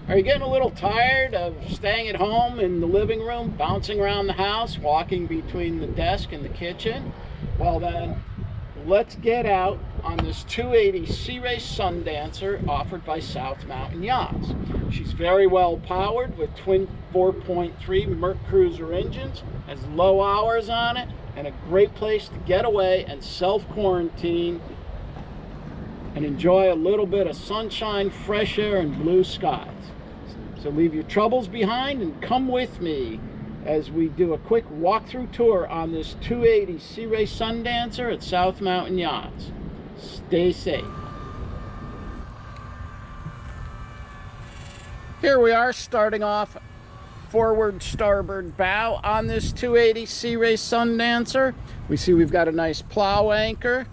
Are you getting a little tired of staying at home in the living room, bouncing around the house, walking between the desk and the kitchen? Well then, let's get out on this 280 Sea Ray Sundancer offered by South Mountain Yachts. She's very well powered with twin 4.3 MerCruiser engines, has low hours on it, and a great place to get away and self-quarantine and enjoy a little bit of sunshine, fresh air, and blue skies. So leave your troubles behind and come with me as we do a quick walkthrough tour on this 280 Sea Ray Sundancer at South Mountain Yachts. Stay safe. Here we are, starting off forward starboard bow on this 280 Sea Ray Sundancer. We see we've got a nice plow anchor,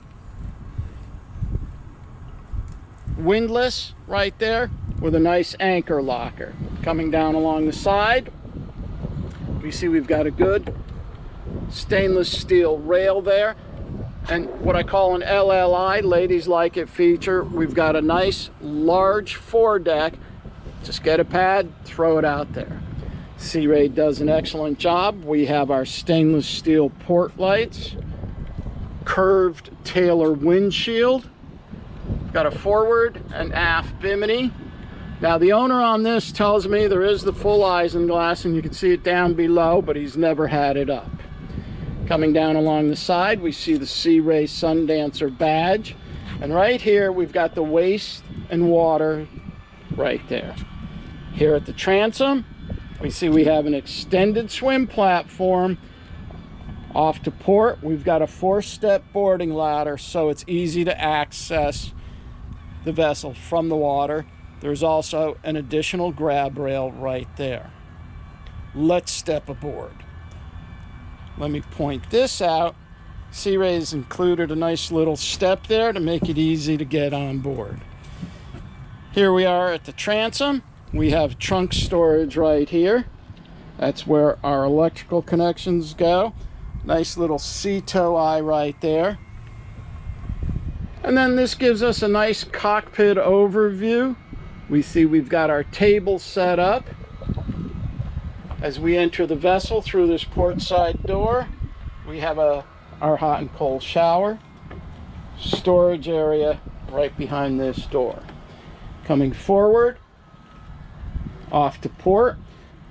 windlass right there with a nice anchor locker. Coming down along the side, we see we've got a good stainless steel rail there, and what I call an LLI, ladies like it feature. We've got a nice large foredeck. Just get a pad, throw it out there. Sea Ray does an excellent job. We have our stainless steel port lights, curved Taylor windshield. We've got a forward and aft bimini. Now the owner on this tells me there is the full isinglass and you can see it down below, but he's never had it up. Coming down along the side, we see the Sea Ray Sundancer badge, and right here we've got the waste and water right there. Here at the transom, we see we have an extended swim platform. Off to port, we've got a 4-step boarding ladder, so it's easy to access the vessel from the water. There's also an additional grab rail right there. Let's step aboard. Let me point this out. Sea Ray's included a nice little step there to make it easy to get on board. Here we are at the transom. We have trunk storage right here. That's where our electrical connections go. Nice little sea tow eye right there. And then this gives us a nice cockpit overview. We see we've got our table set up. As we enter the vessel through this port side door, we have our hot and cold shower, storage area right behind this door. Coming forward, off to port,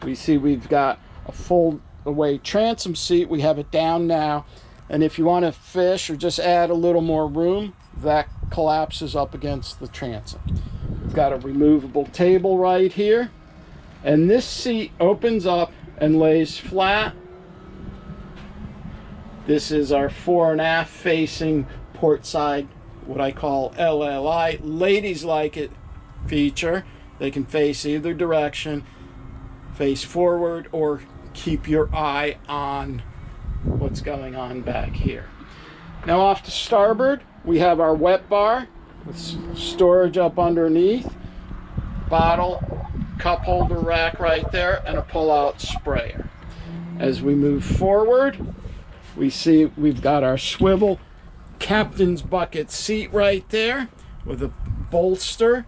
we see we've got a fold away transom seat. We have it down now, and if you want to fish or just add a little more room, that collapses up against the transom. We've got a removable table right here, and this seat opens up and lays flat. This is our fore and aft facing port side, what I call LLI, ladies like it feature. They can face either direction, face forward, or keep your eye on what's going on back here. Now off to starboard, we have our wet bar with storage up underneath, bottle, cup holder rack right there, and a pull-out sprayer. As we move forward, we see we've got our swivel captain's bucket seat right there with a bolster,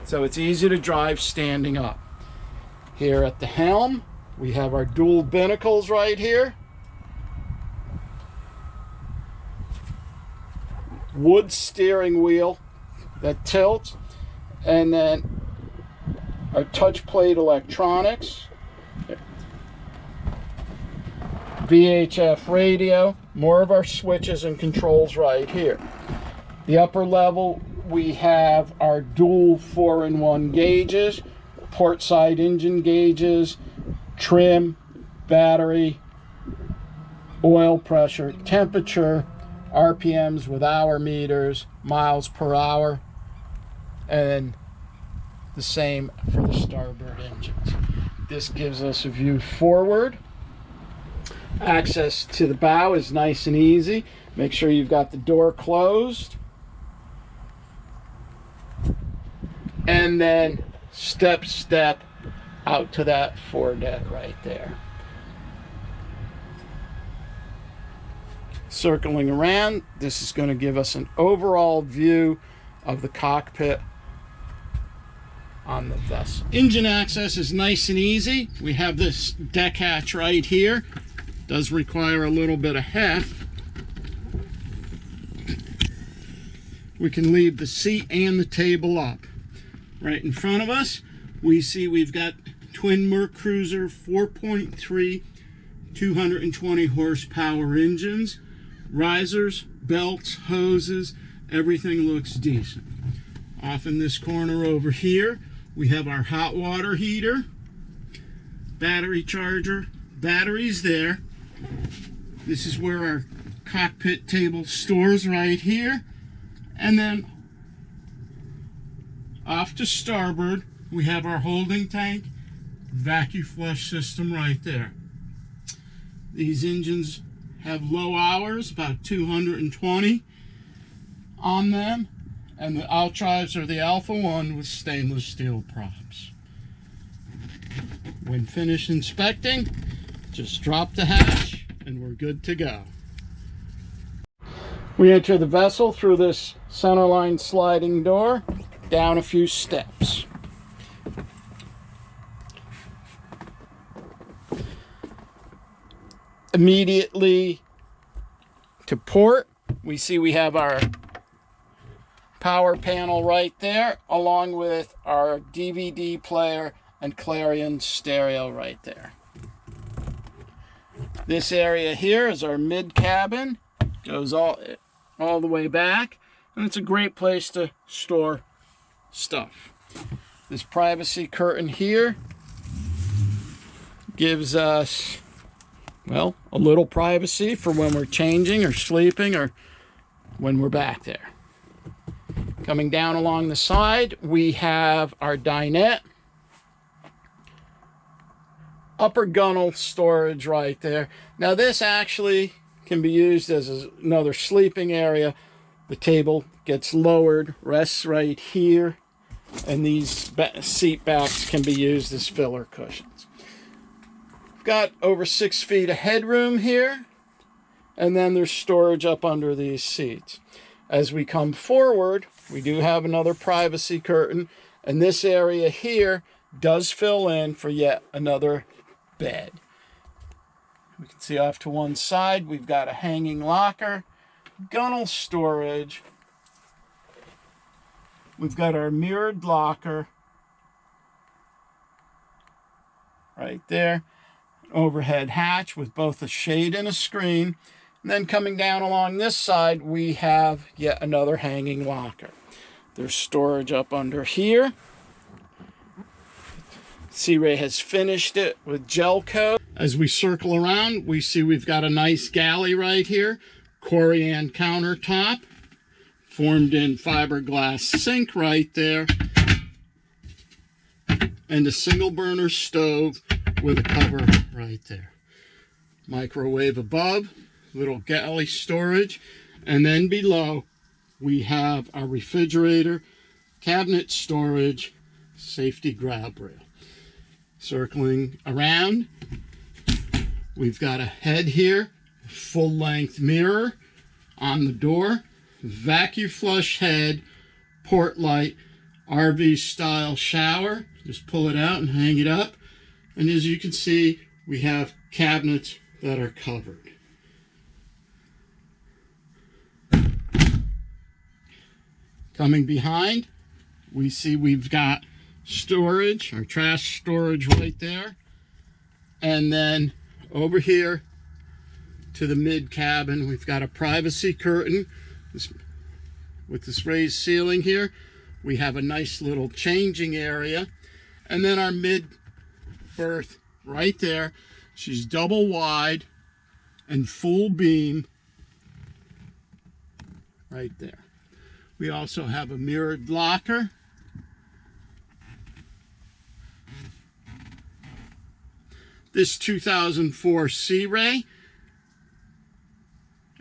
so it's easy to drive standing up. Here at the helm, we have our dual binnacles right here, wood steering wheel that tilts, and then our touch plate electronics, VHF radio, more of our switches and controls right here. The upper level, we have our dual 4-in-1 gauges, port side engine gauges, trim, battery, oil pressure, temperature, RPMs with hour meters, miles per hour, and the same for the starboard engines. This gives us a view forward. Access to the bow is nice and easy. Make sure you've got the door closed. And then step out to that foredeck right there. Circling around, this is going to give us an overall view of the cockpit on the vessel. Engine access is nice and easy. We have this deck hatch right here. Does require a little bit of heft. We can leave the seat and the table up. Right in front of us, we see we've got twin MerCruiser 4.3 220 horsepower engines, risers, belts, hoses, everything looks decent. Off in this corner over here, we have our hot water heater, battery charger, batteries there. This is where our cockpit table stores right here. And then off to starboard, we have our holding tank, VacuFlush system right there. These engines have low hours, about 220 on them, and the outdrives are the Alpha 1 with stainless steel props. When finished inspecting, just drop the hatch and we're good to go. We enter the vessel through this centerline sliding door, down a few steps. Immediately to port, we see we have our power panel right there, along with our DVD player and Corian stereo right there. This area here is our mid cabin, goes all the way back, and it's a great place to store stuff. This privacy curtain here gives us, well, a little privacy for when we're changing or sleeping or when we're back there. Coming down along the side, we have our dinette. Upper gunnel storage right there. Now this actually can be used as another sleeping area. The table gets lowered, rests right here, and these seat backs can be used as filler cushions. We've got over 6 feet of headroom here, and then there's storage up under these seats. As we come forward, we do have another privacy curtain, and this area here does fill in for yet another bed. We can see off to one side, we've got a hanging locker, gunnel storage. We've got our mirrored locker right there. Overhead hatch with both a shade and a screen. And then coming down along this side, we have yet another hanging locker. There's storage up under here. Sea Ray has finished it with gel coat. As we circle around, we see we've got a nice galley right here. Corian countertop, formed in fiberglass sink right there. And a single burner stove with a cover right there. Microwave above, little galley storage. And then below, we have our refrigerator, cabinet storage, safety grab rail. Circling around, we've got a head here, full-length mirror on the door, VacuFlush head, port light, RV style shower. Just pull it out and hang it up. And as you can see, we have cabinets that are covered. Coming behind, we see we've got storage, our trash storage right there. And then over here to the mid cabin, we've got a privacy curtain with this raised ceiling here. We have a nice little changing area. And then our mid berth right there. She's double wide and full beam right there. We also have a mirrored locker. This 2004 Sea Ray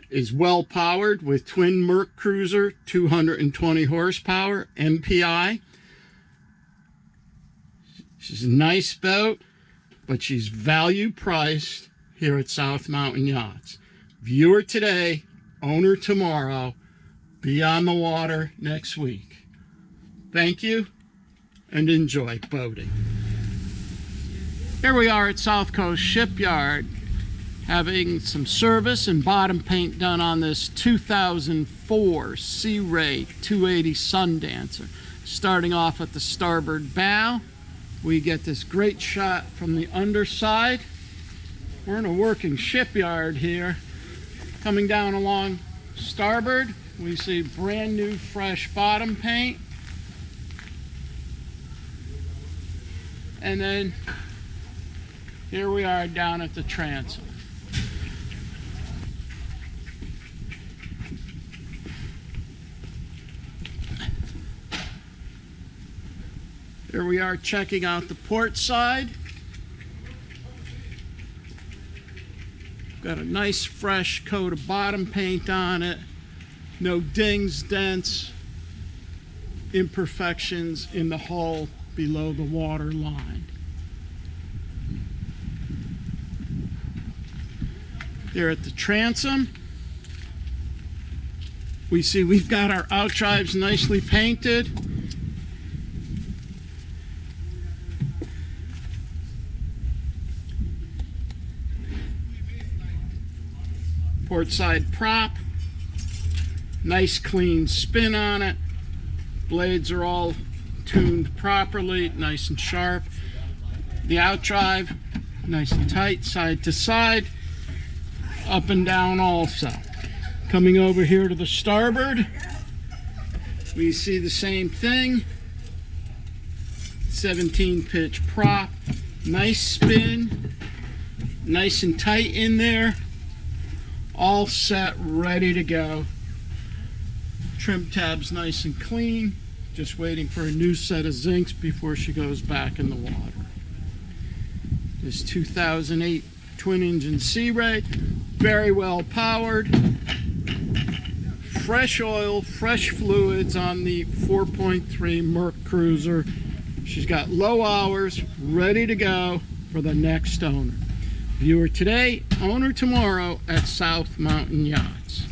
is well powered with twin MerCruiser 220 horsepower MPI. She's a nice boat, but she's value priced here at South Mountain Yachts. Viewer today, owner tomorrow, be on the water next week. Thank you, and enjoy boating. Here we are at South Coast Shipyard, having some service and bottom paint done on this 2004 Sea Ray 280 Sundancer. Starting off at the starboard bow, we get this great shot from the underside. We're in a working shipyard here. Coming down along starboard, we see brand new fresh bottom paint. And then here we are down at the transom. Here we are checking out the port side. Got a nice fresh coat of bottom paint on it. No dings, dents, imperfections in the hull below the water line. Here at the transom, we see we've got our outdrives nicely painted. Port side prop, nice clean spin on it. Blades are all tuned properly, nice and sharp. The outdrive, nice and tight, side to side. Up and down also. Coming over here to the starboard, we see the same thing. 17 pitch prop, nice spin, nice and tight in there. All set, ready to go. Trim tabs nice and clean. Just waiting for a new set of zincs before she goes back in the water. This 2008 twin engine Sea Ray, very well powered. Fresh oil, fresh fluids on the 4.3 MerCruiser. She's got low hours, ready to go for the next owner. Viewer today, owner tomorrow at South Mountain Yachts.